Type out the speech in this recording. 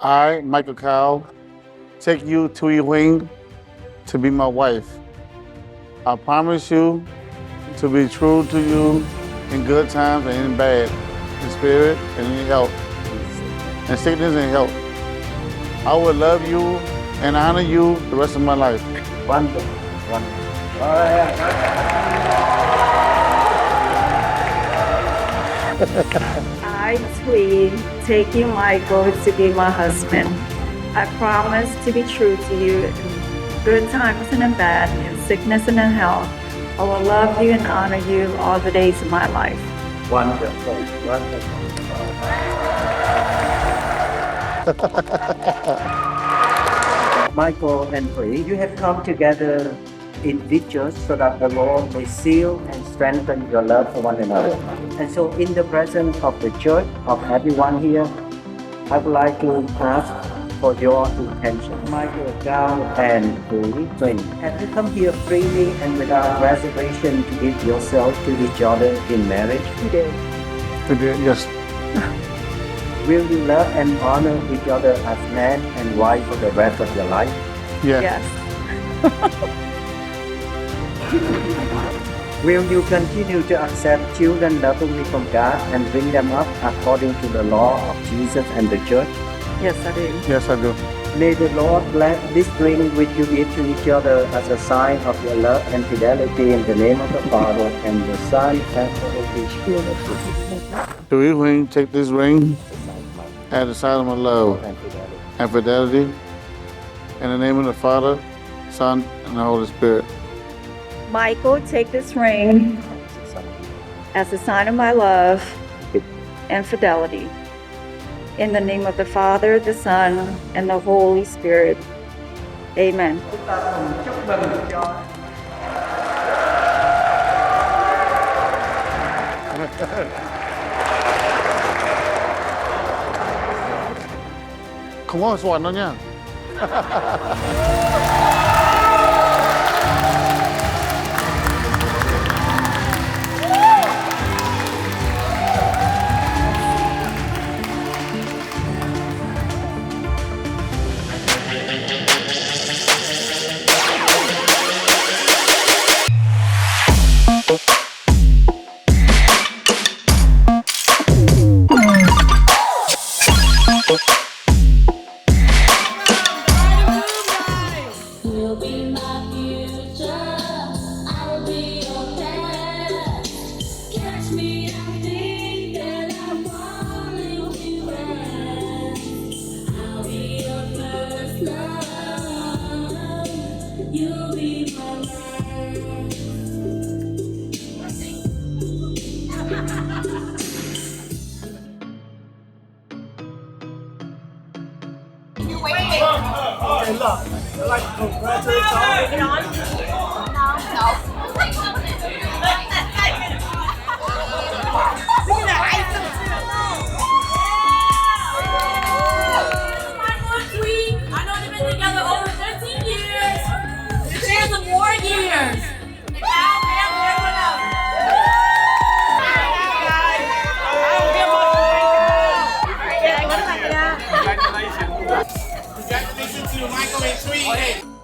I, Michael Cao, take you, Thuy Huynh, to be my wife. I promise you to be true to you in good times and in bad, in spirit and in health, in sickness and health. I will love you and honor you the rest of my life. Wonderful, wonderful. All right. I, Thuy, take you, Michael, to be my husband. I promise to be true to you in good times and in bad, in sickness and in health. I will love you and honor you all the days of my life. Wonderful, wonderful. Michael and Thuy, you have come together in this church so that the Lord may seal and strengthen your love for one another. And so in the presence of the church, of everyone here, I would like to ask for your intention. Michael Cao and Thuy Huynh, have you come here freely and without reservation to give yourself to each other in marriage? We did. We did, yes. Will you love and honor each other as man and wife for the rest of your life? Yeah. Yes. Will you continue to accept children lovingly from God and bring them up according to the law of Jesus and the church? Yes, I do. Yes, I do. May the Lord bless this ring which you give to each other as a sign of your love and fidelity in the name of the Father and the Son and the Holy Spirit. Thuy Huynh, take this ring as a sign of my love and fidelity in the name of the Father, Son, and the Holy Spirit. Michael, take this ring as a sign of my love and fidelity. In the name of the Father, the Son, and the Holy Spirit. Amen. Không có soạn đâu nha. You'll be my future, I'll be your past. Catch me, I think that I'm falling too fast. I'll be your first love, you'll be my last. Hey, look, I'd like to congratulate y'all. Michael and Thuy, I know they've been together over 13 years. Cheers to more years. The Cao family, everyone else. Congratulations to Michael and Thuy.